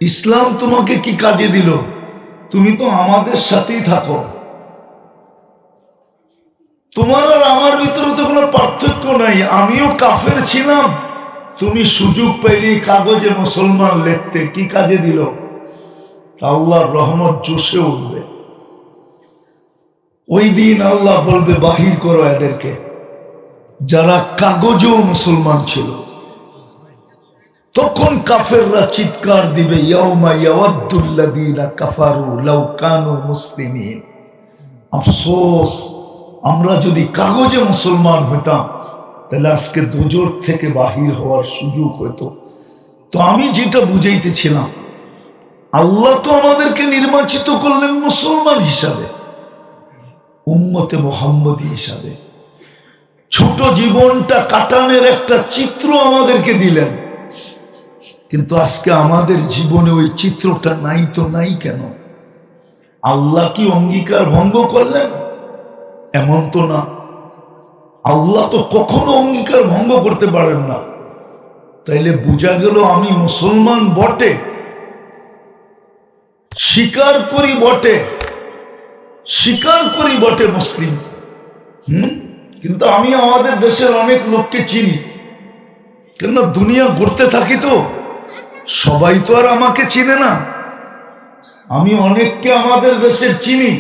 ইসলাম তোমাকে কি কাজে দিল? তুমি তো আমাদের সাথেই থাকো। তোমার আর আমার ভিতরে তো কোনো পার্থক্য নাই। আমিও কাফের ছিলাম, তুমি সুযোগ পাইলে কাগজে মুসলমান লিখতে, কি কাজে দিল? আল্লাহর রহমত জোশে উঠবে। ওই দিন আল্লাহ বলবে বাহির করো এদেরকে, যারা কাগজেও মুসলমান ছিল। তখন কাফেররা চিৎকার দিবে, ইয়াউমা ইয়াওয়াদ্দুল্লাযীনা কাফারু লাউ কানু মুসলিমিন। আফসোস, আমরা যদি কাগজে মুসলমান হইতাম তাহলে আজকে দোজখ থেকে বাহির হওয়ার সুযোগ হতো। তো আমি যেটা বুঝাইতেছিলাম, আল্লাহ তো আমাদেরকে নির্বাচিত করলেন মুসলমান হিসাবে, উম্মতে মুহাম্মদী হিসাবে। ছোট জীবনটা কাটানোর একটা চিত্র আমাদেরকে দিলেন, কিন্তু আজকে আমাদের জীবনে ওই চিত্রটা নাই। তো নাই কেন? আল্লাহ কি অঙ্গীকার ভঙ্গ করলেন? এমন তো না। আল্লাহ তো কখনো অঙ্গীকার ভঙ্গ করতে পারেন না। তাইলে বোঝা গেল আমি মুসলমান বটে, স্বীকার করি বটে, স্বীকার করি বটে মুসলিম, কিন্তু আমি আমাদের দেশের অনেক লোককে চিনি। কেন? দুনিয়া ঘুরতে থাকি তো, সবাই তো আর আমাকে চিনে না। আমি অনেককে আমাদের দেশের চিনি।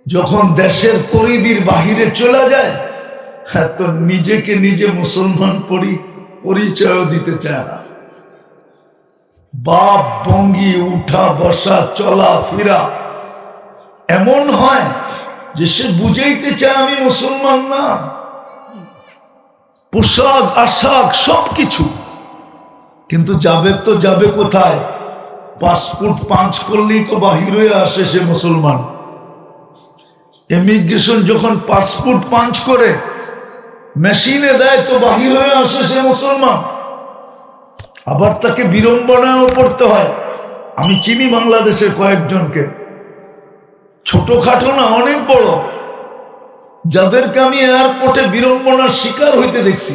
যখন দেশের পরিধির বাহিরে চলে যায়, তো নিজেকে নিজে মুসলমান পরিচয় দিতে চায় না। বাপ ভঙ্গি, উঠা বসা, চলা ফেরা এমন হয় যে সে বুঝাইতে চায় আমি মুসলমান না। পোশাক আশাক সবকিছু, কিন্তু যাবে তো যাবে কোথায়? পাসপোর্ট পাঞ্চ করলেই তো বাহির হয়ে আসে সে মুসলমান। ইমিগ্রেশন যখন পাসপোর্ট পাঞ্চ করে মেশিনে দেয় তো বাহির হয়ে আসে সে মুসলমান। আবার তাকে বিড়ম্বনায়ও পড়তে হয়। আমি চিনি বাংলাদেশের কয়েকজনকে, ছোটখাটো না অনেক বড়, যাদেরকে আমি এয়ারপোর্টে বিড়ম্বনার শিকার হইতে দেখছি।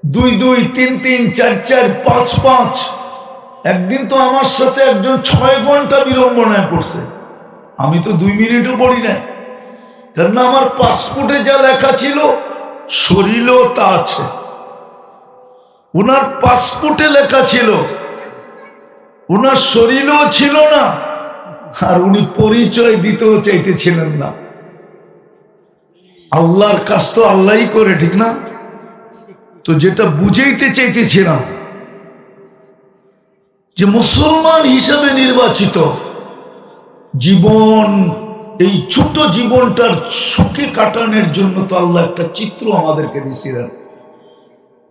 2-2, 3-3, 4-4, 5-5। একদিন তো আমার সাথে একজন 6 ঘন্টা বিড়ম্বনায় পড়ছে। আমি তো 2 মিনিটও পড়ি না, কারণ আমার পাসপোর্টে যা লেখা ছিল শরীরেও তা আছে। ওনার পাসপোর্টে লেখা ছিল, ওনার শরীরেও ছিল না, আর উনি পরিচয় দিতেও চাইতেছিলেন না। আল্লাহর কাজ তো আল্লাহই করে, ঠিক না? তো যেটা বুঝাইতে চাইতেছিলাম যে মুসলমান হিসাবে নির্বাচিত জীবন, এই ছোট জীবনটার সুখে কাটানোর জন্য তো আল্লাহ একটা চিত্র আমাদেরকে দিয়েছিলেন।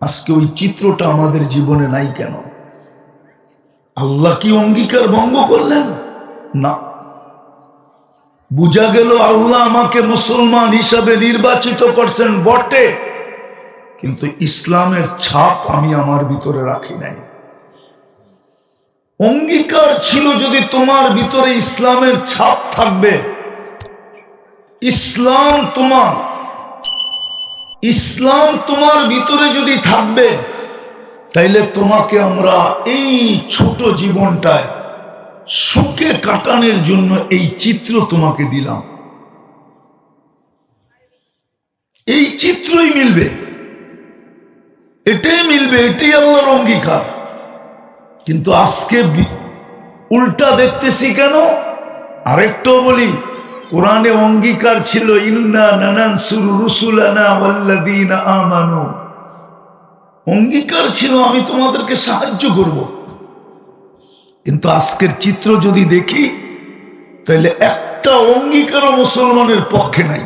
আজকে ওই চিত্রটা আমাদের জীবনে নাই কেন? আল্লাহ কি অঙ্গীকার ভঙ্গ করলেন? না। বুঝা গেল আল্লাহ আমাকে মুসলমান হিসাবে নির্বাচিত করছেন বটে, কিন্তু ইসলামের ছাপ আমি আমার ভিতরে রাখি নাই। অঙ্গীকার ছিল যদি তোমার ভিতরে ইসলামের ছাপ থাকবে, ইসলাম তোমার ভিতরে যদি থাকবে, তাইলে তোমাকে আমরা এই ছোট জীবনটায় সুখে কাটানোর জন্য এই চিত্র তোমাকে দিলাম। এই চিত্রই মিলবে, এটাই মিলবে, এটাই আল্লাহর অঙ্গীকার। কিন্তু আজকে উল্টা দেখতেছি কেন? আরেকটাও বলি, কোরআনে অঙ্গীকার ছিল ইন্না নানানসুরু রুসুলানা ওয়াল্লাযীনা আমানু। অঙ্গীকার ছিল আমি তোমাদেরকে সাহায্য করব। কিন্তু আজকের চিত্র যদি দেখি, তাহলে একটা অঙ্গীকারও মুসলমানের পক্ষে নাই,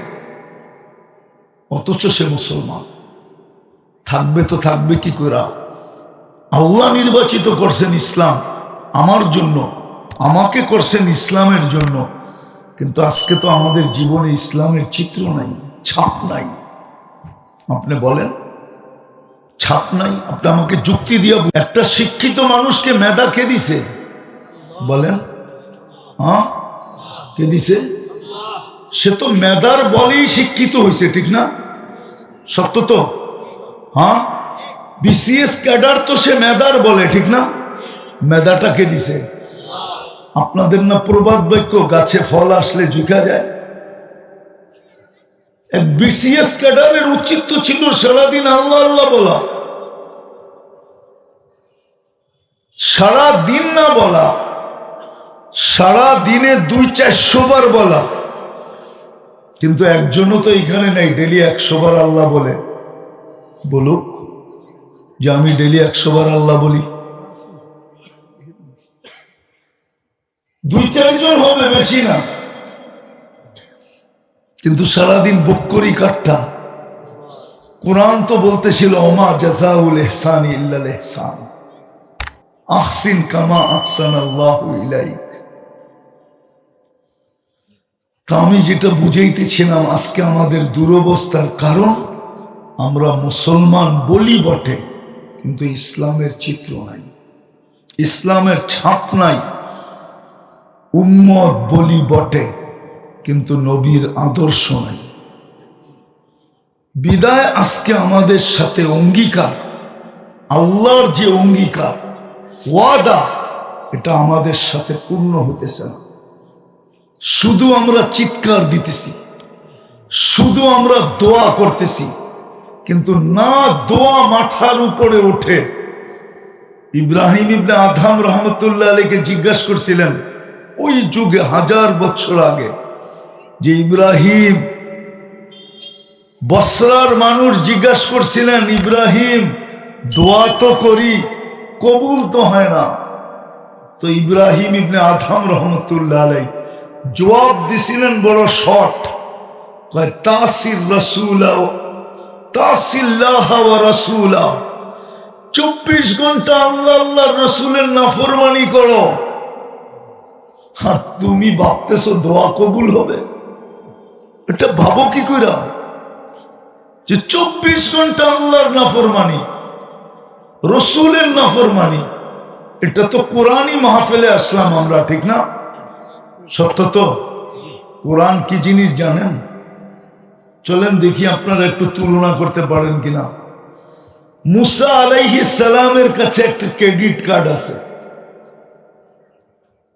অথচ সে মুসলমান। থাকবে তো থাকবে কি করে? আল্লাহ নির্বাচিত করছেন ইসলাম আমার জন্য, আমাকে করছেন ইসলামের জন্য, কিন্তু আজকে তো আমাদের জীবনে ইসলামের চিত্র নাই, ছাপ নাই। আপনি বলেন ছাপ নাই? আপনি আমাকে যুক্তি দিয়ে, একটা শিক্ষিত মানুষকে মেধা কে দিছে? বলেন, হ্যাঁ, কে দিছে? সে তো মেধার বলেই শিক্ষিত হয়েছে, ঠিক না? সত্য তো? হ্যাঁ, বিসিএস ক্যাডার তো সে মেধার বলে, ঠিক না? মেধাটাকে দিছে? আপনাদের না প্রবাদ বাক্য, গাছে ফল আসলে ঝুঁকা যায়? এক বিসিএস ক্যাডারের উচিত তো ছিল সারাদিন আল্লাহ আল্লাহ বলা, সারাদিন না বলা, সারা দিনে 200-400 বার বলা। কিন্তু একজনও তো এখানে নাই ডেলি 100 বার আল্লাহ বলে। বলুক যে আমি ডেলি 100 বার আল্লাহ বলি। 2-4 জন হবে, বেশি না। কিন্তু সারাদিন বুক করি কাটটা। কোরআন তো বলতেছিল ওমা জাযাউল ইহসানি ইল্লাল ইহসান, আহসিন কামা আহসানাল্লাহু ইলাইক। তা আমি যেটা বুঝাইতেছিলাম, আজকে আমাদের দুরবস্থার কারণ আমরা মুসলমান বলি বটে, কিন্তু ইসলামের চিত্র নাই, ইসলামের ছাপ নাই। উম্মত বলি বটে, কিন্তু নবীর আদর্শ নাই। বিদায় আজকে আমাদের সাথে অঙ্গীকার, আল্লাহর যে অঙ্গীকার ওয়াদা, এটা আমাদের সাথে পূর্ণ হতেছে না। শুধু আমরা চিৎকার দিতেছি, শুধু আমরা দোয়া করতেছি, কিন্তু না দোয়া মাথার উপরে ওঠে। ইব্রাহিম ইবনে আদহাম রহমতুল্লাহ আলাইকে জিজ্ঞাসা করছিলেন ওই যুগে 1000 বছর আগে, যে ইব্রাহিম, বসরার মানুষ জিজ্ঞাসা করছিলেন ইব্রাহিম দোয়া তো করি, কবুল তো হয় না। তো ইব্রাহিম ইবনে আদহাম রহমতুল্লাহ আলাই জবাব দিছিলেন বড় শর্ট, তাসির রাসূলা তাসিল্লাহ ওয়া রাসূলা, 24 ঘন্টা আল্লাহ আল্লাহর রাসূলের নাফরমানি করো, আর তুমি ভাবতেছো দোয়া কবুল হবে? এটা ভাবো কি কইরা যে 24 ঘন্টা আল্লাহর নাফরমানি, রসুলের নাফরমানি? এটা তো কোরআনই মাহফিলে আসলাম আমরা, ঠিক না? সত্য তো? কোরআন কি জিনিস জানেন? চলেন দেখি আপনারা একটু তুলনা করতে পারেন কিনা। মুসা আলাইহিস সালামের কাছে একটা ক্রেডিট কার্ড আছে,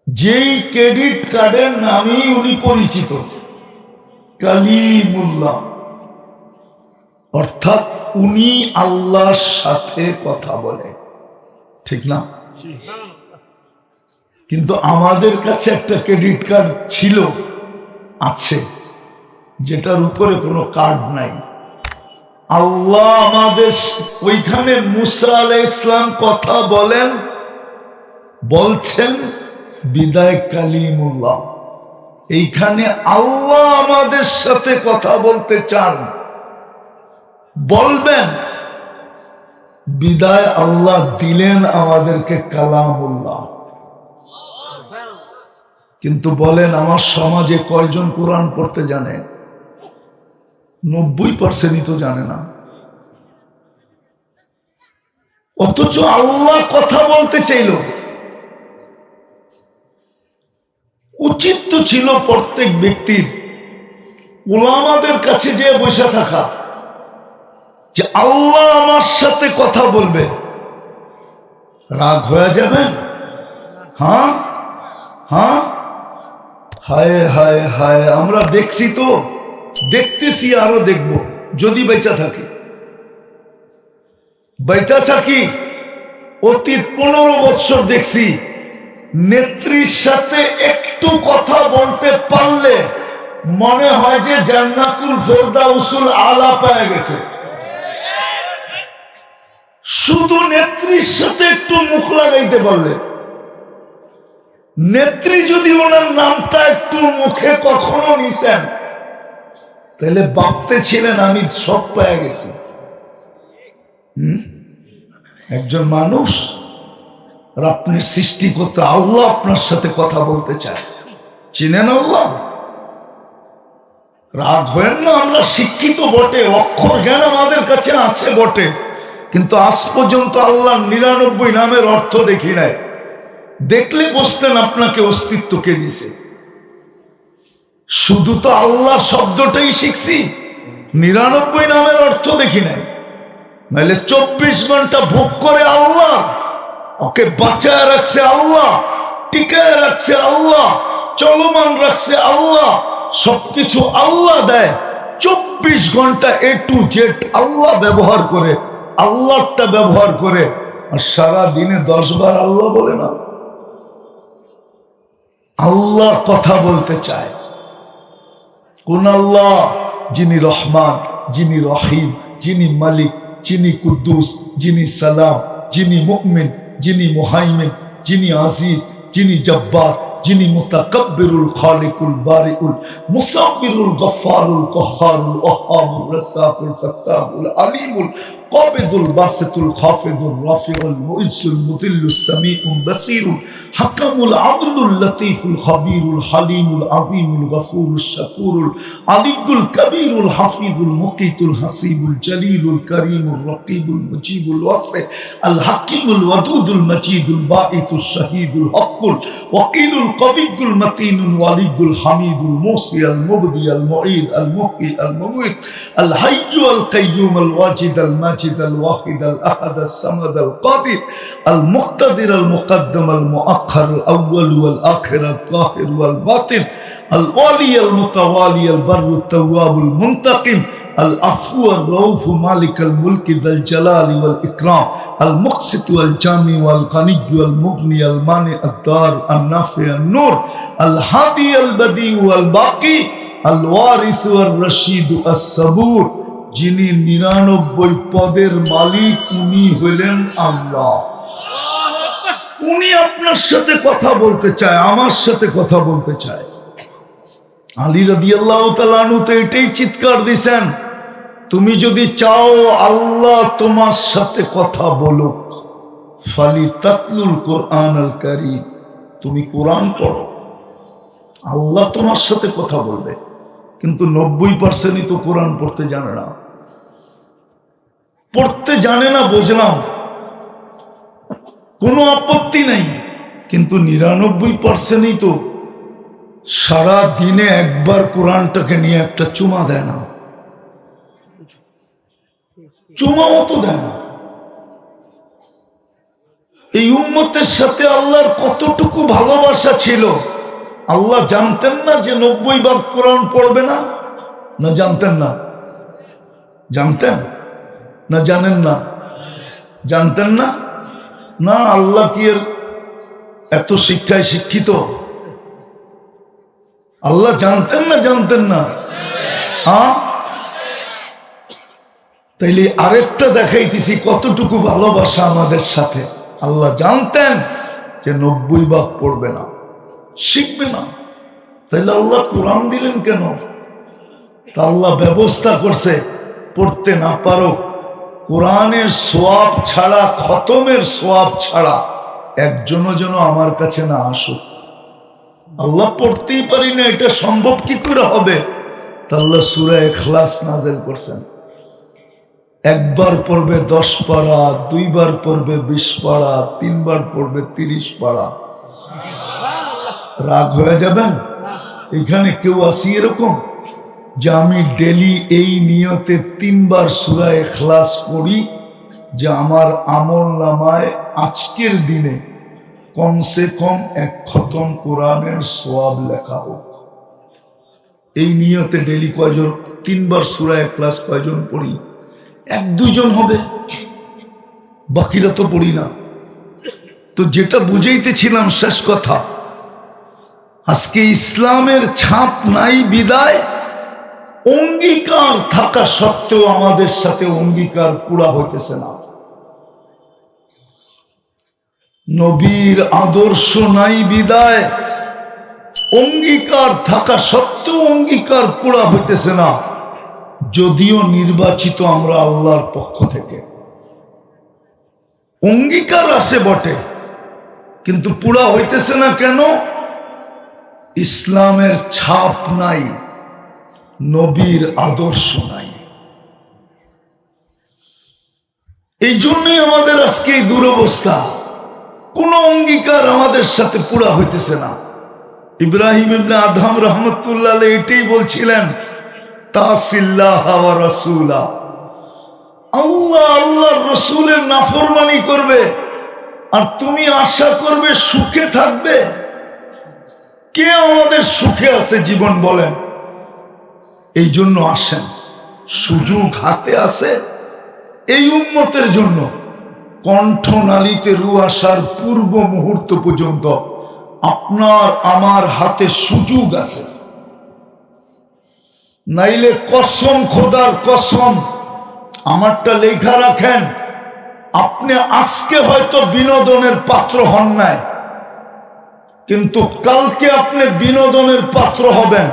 যেই ক্রেডিট কার্ডের নামেই উনি পরিচিত, কালিমুল্লাহ, অর্থাৎ উনি আল্লাহর সাথে কথা বলে, ঠিক না? কিন্তু আমাদের কাছে একটা ক্রেডিট কার্ড ছিল, আছে, যেটার উপরে কোনো কার্ড নাই। আল্লাহ আমাদের ওইখানে মুসা আলাইহিস সালাম কথা বলছেন বিদায় কালিমুল্লাহ। এইখানে আল্লাহ আমাদের সাথে কথা বলতে চান, বলবেন, বিদায় আল্লাহ দিলেন আমাদেরকে কালামুল্লাহ। কিন্তু বলেন আমার সমাজে কয়জন কোরআন পড়তে জানে? 90% তো জানে না। অথচ আল্লাহ কথা বলতে চাইল। উচিত তো ছিল প্রত্যেক ব্যক্তির উলামাদের কাছে যে বসে থাকা, যে আল্লাহ আমার সাথে কথা বলবে। রাগ হয়ে যাবে? হ্যাঁ হ্যাঁ, হায় হায় হায়, আমরা দেখছি তো, দেখতেছি, আরো দেখব যদি বেঁচে থাকি। বেঁচে থাকি অতীত 15 বছর দেখছি, নেত্রীর সাথে একটু কথা বলতে পারলে মনে হয় যে জান্নাতুল ফেরদাউসুল আলা পেয়ে গেছে। শুধু নেত্রীর সাথে একটু মুখ লাগাইতে পারলে, নেত্রী যদি ওনার নামটা একটু মুখে কখনো নিছেন, তাহলে ভাবতে ছিলেন আমি সব পেয়ে গেছি। একজন মানুষ আর আপনি সৃষ্টিকর্তা আল্লাহ আপনার সাথে কথা বলতে চায়, চিনেন আল্লাহ? রাগ হয়েন না, আমরা শিক্ষিত বটে, অক্ষর জ্ঞান আমাদের কাছে আছে বটে, কিন্তু আজ পর্যন্ত আল্লাহ 99 নামের অর্থ দেখি নাই। দেখলে বুঝতেন আপনাকে অস্তিত্ব কে দিছে। শুধু তো আল্লাহ শব্দটাই শিখছি, 99 নামের অর্থ দেখি নাই। নাহলে 24 ঘন্টা ভোগ করে আল্লাহ ওকে বাঁচায় রাখছে আল্লাহ, টিকায় রাখছে আল্লাহ, চলমান রাখছে আল্লাহ, সবকিছু আল্লাহ দেয়। 24 ঘন্টা A to Z আল্লাহ ব্যবহার করে, আল্লাহটা ব্যবহার করে। আর সারা দিনে 10 বার আল্লাহ বলে না। আল্লাহ কথা বলতে চায়। কোন আল্লাহ? যিনি রহমান, যিনি রহিম, যিনি মালিক, যিনি কুদ্দুস, যিনি সালাম, যিনি মুমিন, যিনি মুহাইমিন, যিনি আজিজ, যিনি জব্বার, যিনি মুতাকাব্বিরুল খালিকুল বারিউল মুসাব্বিরুল গফফারুল কহ্হারুল ওয়াহ্হাবুর রাজ্জাকুল ফাত্তাহুল আলিমুল কাবিদুল বাসিতুল খাফিদুর রাফিউল মুইজুল মুদিল্লুস সামিউল বাসিরুল হাকামুল আদলুল লতীফুল খবীরুল হালিমুল আযীমুল গফুরুশ শাকুরুল আলিয়ুল কবীরুল হাফিজুল মুকিতুল হাসিবুল জলিলুল করিমুল রকিবুল মুজিবুল ওয়াসি আল হাকিমুল ওয়াদুদুল মজিদুল বাঈসুশ শাহীদুল হকুল ওয়াকিলুল কবিয়ুল মতিনুল ওয়ালিয়ুল হামিদুল মুসি আল মুবদি আল মুঈদ আল মুহয়ি আল মুমীত আল হাইয়্যু আল কাইয়্যুম আল ওয়াজিদ আল মাজিদ আল ওয়াহিদ আল আহাদ আল সামাদ আল কাদির আল মুক্তাদির আল মুকদ্দম আল মুআখ্খার আল আউয়াল ওয়াল আখির আল যাহির ওয়াল বাতিন আল ওয়ালি আল মুতাওয়ালি আল বাররু তাওয়াব আল মুনতাকিম العفو الرؤوف مالك الملك ذا الجلال والإكرام المقسط والجامع والغني والمغني المانع الدار النافع النور الهادي البديع والباقي الوارث والرشيد الصبور যিনি 99 পদের মালিক উনি হলেন আল্লাহ। উনি আপনার সাথে কথা বলতে চায়, আমার সাথে কথা বলতে চায়। আলী রাদিয়াল্লাহু তাআলা আনহু তো এটাই চিৎকার দিছেন, তুমি যদি চাও আল্লাহ তোমার সাথে কথা বলুক, ফালি তাতলুল কোরআন আল কারীম, তুমি কোরআন পড়ো, আল্লাহ তোমার সাথে কথা বলবে। কিন্তু 90%ই তো কোরআন পড়তে জানে না। পড়তে জানে না বুঝলাম, কোনো আপত্তি নাই, কিন্তু 99%ই তো সারা দিনে একবার কোরআনটাকে নিয়ে একটা চুমা দেয় না, চুমা মতো দেয় না। এই উম্মতের সাথে আল্লাহর কতটুকু ভালোবাসা ছিল আল্লাহ জানতেন না যে 90 ভাগ কোরআন পড়বে না? না জানতেন না? জানতেন না? জানেন না? জানতেন না? না আল্লাহ কি এর এত শিক্ষায় শিক্ষিত? আল্লাহ জানতেন না? জানতেন না? হ্যাঁ, তাইলে আরেকটা দেখাইতেছি কতটুকু ভালোবাসা আমাদের সাথে। আল্লাহ জানতেন যে 90 ভাগ পড়বে না, শিখবে না, তাইলে আল্লাহ কোরআন দিলেন কেন? তা আল্লাহ ব্যবস্থা করছে, পড়তে না পারো, কোরআনের সোয়াব ছাড়া, খতমের সোয়াব ছাড়া একজনও যেন আমার কাছে না আসুক। আল্লাহ পড়তেই পারি না, এটা সম্ভব কি করে হবে? তা আল্লাহ সূরা ইখলাস নাযিল করছেন। একবার পড়বে 10 পারা, 2 বার পড়বে 20 পারা, 3 বার পড়বে 30 পারা। রাগ হয়ে যাবেন? এখানে কেউ আসি এরকম যে আমি ডেলি এই নিয়তে 3 বার সূরা ইখলাস পড়ি যে আমার আমল নামায় আজকের দিনে কমসে কম 1 খতম কোরআনের সওয়াব লেখা হোক। এই নিয়তে ডেলি কয়জন 3 বার সূরা ইখলাস কয়জন পড়ি? 1-2 জন হবে, বাকিরা তো পড়ি না। তো যেটা বুঝাইতেছিলাম, শেষ কথা, আজকে ইসলামের ছাপ নাই বিদায় অঙ্গীকার থাকা সত্ত্বেও আমাদের সাথে অঙ্গীকার পুরা হইতেছে না। নবীর আদর্শ নাই বিদায় অঙ্গীকার থাকা সত্ত্বেও অঙ্গীকার পুরা হইতেছে না। যদিও নির্বাচিত আমরা আল্লাহর পক্ষ থেকে, অঙ্গীকার আছে বটে, কিন্তু পুরা হইতেছে না কেন? ইসলামের ছাপ নাই, নবীর আদর্শ নাই। এই জন্যই আমাদের আজকে এই দুরবস্থা। কোন অঙ্গীকার আমাদের সাথে পুরা হইতেছে না। ইব্রাহিম ইবনে আদহাম রাহমাতুল্লাহ আলাইহি এটাই বলছিলেন, তাসিল্লাহ ওয়া রাসূলা, আল্লাহ আল্লাহর রাসূলের নাফরমানি করবে, আর তুমি আশা করবে সুখে থাকবে? কে আমাদের সুখে আছে জীবন বলেন? এই জন্য আসেন, সুযোগ হাতে আছে এই উম্মতের জন্য। কণ্ঠনালীতে রু আসার পূর্ব মুহূর্ত পর্যন্ত আপনার আমার হাতে সুযোগ আছে। নাইলে কসম, খোদার কসম, আমারটা লেখা রাখেন, আপনি আজকে হয়তো বিনোদনের পাত্র হন নাই, কিন্তু কালকে আপনি বিনোদনের পাত্র হবেন।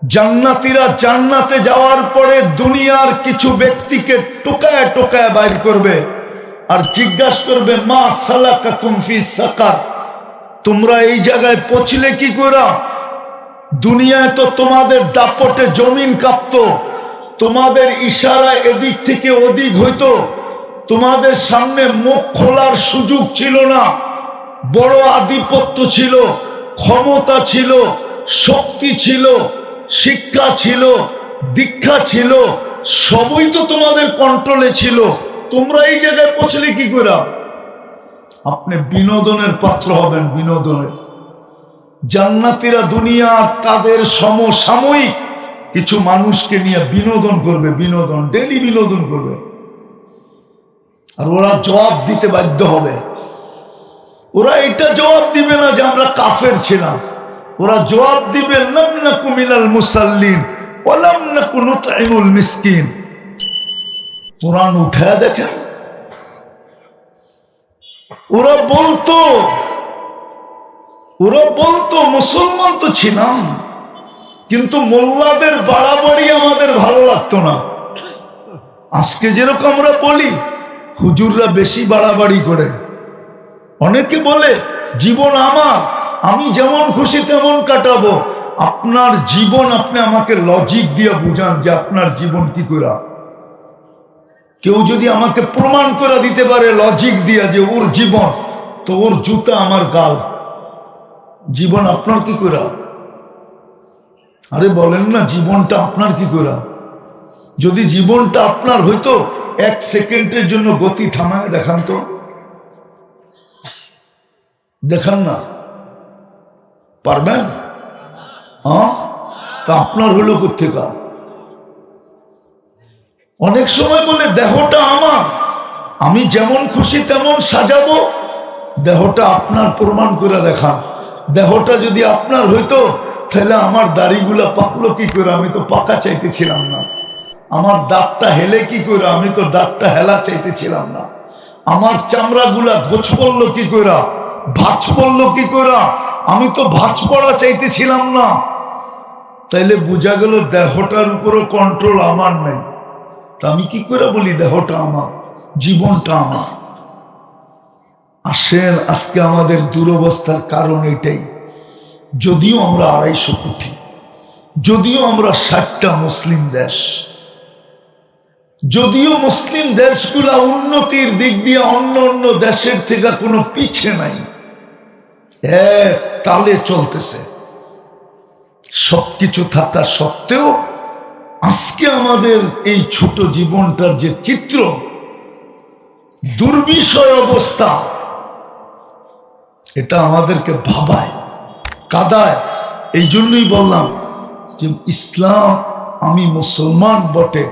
জান্নাতীরা জান্নাতে যাওয়ার পরে দুনিয়ার কিছু ব্যক্তিকে টোকায় টোকায় বাইর করবে আর জিজ্ঞাসা করবে, মা সালাকাকুম ফি সাকার, তোমরা এই জায়গায় পৌঁছলে কি করে? দুনিয়ায় তো তোমাদের দাপটে জমিন কাঁপতো, তোমাদের ইশারা এদিক থেকে ওদিক হইতো, তোমাদের সামনে মুখ খোলার সুযোগ ছিল না, বড় আধিপত্য ছিল, ক্ষমতা ছিল, শক্তি ছিল, শিক্ষা ছিল, দীক্ষা ছিল, সবই তো তোমাদের কন্ট্রোলে ছিল। তোমরা এই জায়গায় পৌঁছলে কি করে? আপনি বিনোদনের পাত্র হবেন, বিনোদনের। জান্নাতীরা দুনিয়ার তাদের সমসাময়িক কিছু মানুষকে নিয়ে বিনোদন করবে, বিনোদন, ডেলি বিনোদন করবে, আর ওরা জবাব দিতে বাধ্য হবে। ওরা এটা জবাব দিবে না যে আমরা কাফের ছিলাম, ওরা জবাব দিবে লাম নাকু মিনাল মুসাল্লিন ওয়া লাম নাকু নুতঈমুল মিসকিন। কোরআন উঠায় দেখেন, ওরা বলতো মুসলমান তো ছিলাম, কিন্তু মোল্লাদের বাড়াবাড়ি আমাদের ভালো লাগতো না। আজকে যেরকম আমরা বলি, হুজুররা বেশি বাড়াবাড়ি করে। অনেকে বলে জীবন আমার, আমি যেমন খুশি তেমন কাটাবো। আপনার জীবন আপনি আমাকে লজিক দিয়ে বুঝান যে আপনার জীবন কি করে। কেউ যদি আমাকে প্রমাণ করে দিতে পারে লজিক দিয়া যে ওর জীবন, তো ওর জুতা আমার গাল। জীবন আপনার কি করে? আরে বলেন না, জীবনটা আপনার কি করে? যদি জীবনটা আপনার হইতো, 1 সেকেন্ডের জন্য গতি থামায় দেখান তো, দেখান না, পারবেন? হ্যাঁ, তা আপনার হলো কোত্থেকা? অনেক সময় বলে দেহটা আমার, আমি যেমন খুশি তেমন সাজাবো। দেহটা আপনার, প্রমাণ করে দেখান। দেহটা যদি আপনার হইতো, তাহলে আমার দাড়িগুলা পাকলো কি করে? আমি তো পাকা চাইতেছিলাম না। আমার দাঁতটা হেলে কি করে? আমি তো দাঁতটা হেলা চাইতেছিলাম না। আমার চামড়াগুলা ঘোষ পড়লো কি করে? ভাঁজ পড়লো কি করে? আমি তো ভাঁজ পড়া চাইতেছিলাম না। তাইলে বোঝা গেল দেহটার উপরও কন্ট্রোল আমার নাই। তা আমি কি করে বলি দেহটা আমার, জীবনটা আমার? আসেন, আজকে আমাদের দুরবস্থার কারণ এটাই। যদিও আমরা 250 কোটি, যদিও আমরা 60টা মুসলিম দেশ, যদিও মুসলিম দেশগুলা উন্নতির দিক দিয়ে অন্য অন্য দেশের থেকে কোনো পিছে নাই, এক তালে চলতেছে, সবকিছু থাকা সত্ত্বেও আজকে আমাদের এই ছোট জীবনটার যে চিত্র, দুর্বিষয় অবস্থা, এটা আমাদেরকে ভাবায়, কাঁদায়। এই জন্যই বললাম যে ইসলাম, আমি মুসলমান বটে,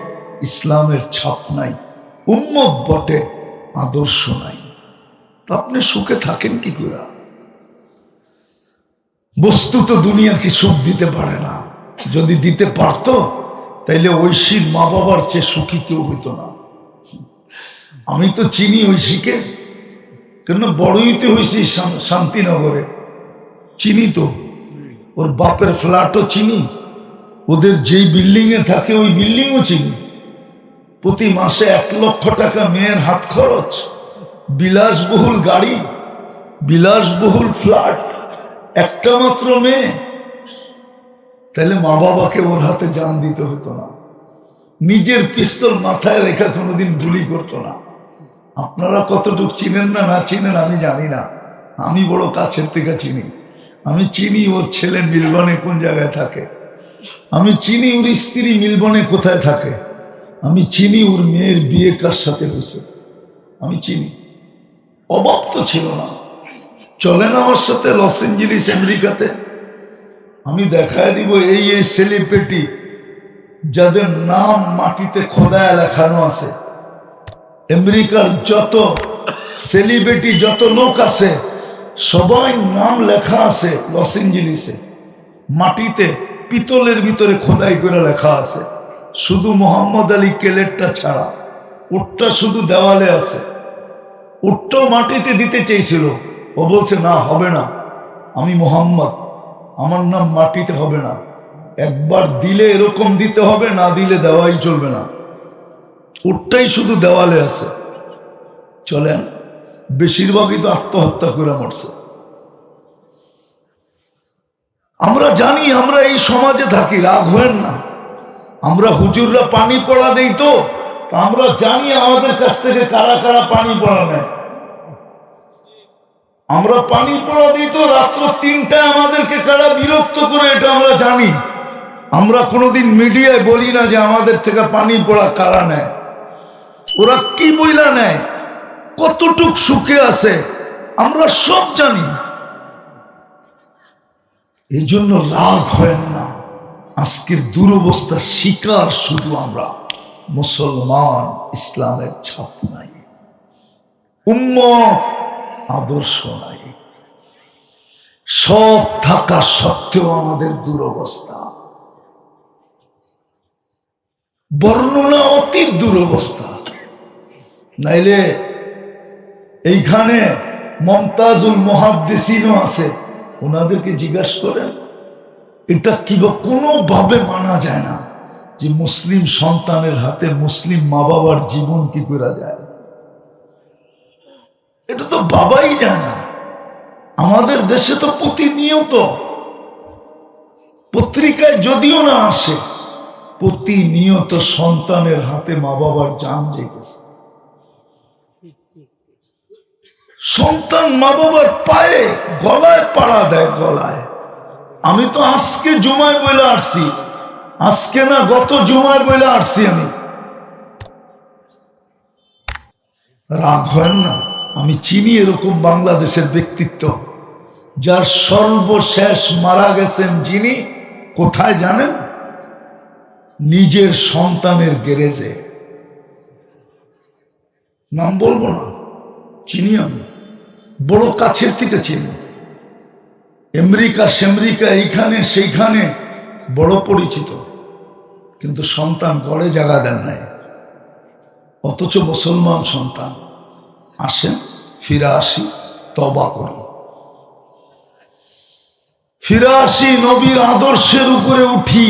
ইসলামের ছাপ নাই, উম্মত বটে, আদর্শ নাই। তা আপনি সুখে থাকেন কি করে? বস্তু তো দুনিয়াকে সুখ দিতে পারে না। যদি দিতে পারত, তাইলে ঐশীর মা বাবার চেয়ে সুখী কেউ হইতো না। আমি তো চিনি ঐশীকে, কেন বড়ইতে হয়েছি শান্তিনগরে, চিনি তো। ওর বাপের ফ্ল্যাটও চিনি, ওদের যেই বিল্ডিংয়ে থাকে ওই বিল্ডিংও চিনি। প্রতি মাসে 1 লক্ষ টাকা মেয়ের হাত খরচ, বিলাসবহুল গাড়ি, বিলাসবহুল ফ্ল্যাট, একটা মাত্র মেয়ে। তাহলে মা বাবাকে ওর হাতে জান দিতে হতো না, নিজের পিস্তল মাথায় রেখা কোনোদিন গুলি করতো না। আপনারা কতটুক চিনেন না না চিনেন আমি জানি না, আমি বড় কাছের থেকে চিনি। আমি চিনি ওর ছেলে মিলবনে কোন জায়গায় থাকে, আমি চিনি ওর স্ত্রী মিলবনে কোথায় থাকে, আমি চিনি ওর মেয়ের বিয়ে কার সাথে হয়েছে, আমি চিনি। অভাব তো ছিল না। চলেন আমার সাথে লস এঞ্জেলিস আমেরিকাতে, আমি দেখায় দিব এই এই সেলিব্রিটি যাদের নাম মাটিতে খোদায় লেখানো আছে। আমেরিকার যত সেলিব্রিটি, যত লোক আছে, সবাই নাম লেখা আছে লস এঞ্জেলিসে, মাটিতে পিতলের ভিতরে খোদাই করে লেখা আছে। শুধু মোহাম্মদ আলী কেলেটটা ছাড়া, উটটা শুধু দেওয়ালে আছে। উটটাও মাটিতে দিতে চেয়েছিল, ও বলছে না, হবে না, আমি মোহাম্মদ, আমার নাম মাটিতে হবে না, একবার দিলে এরকম দিতে হবে, না দিলে দেওয়াই চলবে না। উটটাই শুধু দেওয়ালে আছে। চলেন, বেশিরভাগই তো আত্মহত্যা করে মরছে। আমরা জানি আমরা এই সমাজে থাকি, রাগ হয়েন না। আমরা হুজুররা পানি পড়া দেই তো আমরা জানি আমাদের কাছ থেকে কারা কারা পানি পড়া নেয়। আমরা পানি পড়া দিই তো রাত্র 3টায় আমাদেরকে কারা বিরক্ত করে, এটা আমরা জানি। আমরা কোনোদিন মিডিয়ায় বলি না যে আমাদের থেকে পানি পড়া কারা নেয়। ওরা কি বইলা নেয়, কতটুক সুখে আছে, আমরা সব জানি। এই জন্য রাগ হয় না। আজকের দুরবস্থা শিকার শুধু আমরা মুসলমান, ইসলামের ছাপ নাই, উম্মত আদর্শ নাই। সব থাকা সত্ত্বেও আমাদের দুরবস্থা, বর্ণনা অতি দুরবস্থা। নাইলে এইখানে মমতাজুল মুহাদ্দিসিনও আছে, ওনাদেরকে জিজ্ঞাসা করেন এটা কিবা কোনোভাবে মানা যায় না যে মুসলিম সন্তানের হাতে মুসলিম মা বাবার জীবন কি করা যায়। এটা তো বাবাই যায় না। আমাদের দেশে তো প্রতিনিয়ত পত্রিকায় যদিও না আসে, প্রতিনিয়ত সন্তানের হাতে মা বাবার জান যাইতেছে। সন্তান মা বাবার পায়ে গলায় পাড়া দেয়, গলায়। আমি তো আজকে জুমায় বইলে আসছি, আজকে না গত জুমায় বইলে আসছি আমি। রাগ হয় না, আমি চিনি এরকম বাংলাদেশের ব্যক্তিত্ব যার সর্বশেষ মারা গেছেন যিনি, কোথায় জানেন? নিজের সন্তানের গ্যারেজে। নাম বলবো না, চিনি আমি, বড় কাছের থেকে চিনি। আমেরিকা সেমরিকা এইখানে সেইখানে বড় পরিচিত, কিন্তু সন্তান গড়ে জায়গা দেন নাই। অথচ মুসলমান সন্তান। আসেন ফিরে আসি, তওবা করি, ফিরে আসি, নবীর আদর্শের উপরে উঠি,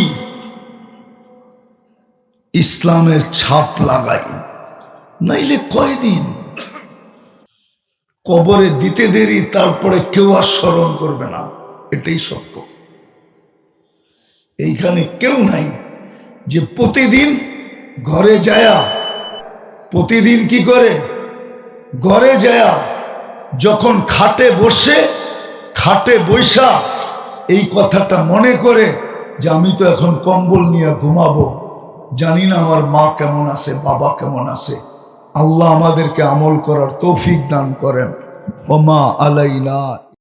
ইসলামের ছাপ লাগাই। নাইলে কয়দিন কবরে দিতে দেরি, তারপরে কেউ আর স্মরণ করবে না। এটাই সত্য। এইখানে কেউ নাই যে প্রতিদিন ঘরে যায়া, প্রতিদিন কি করে ঘরে যায়া যখন খাটে বসে, খাটে বৈশা এই কথাটা মনে করে যে আমি তো এখন কম্বল নিয়ে ঘুমাবো, জানি না আমার মা কেমন আছে, বাবা কেমন আছে। আল্লাহ আমাদেরকে আমল করার তৌফিক দান করেন। ওমা আলাইনা।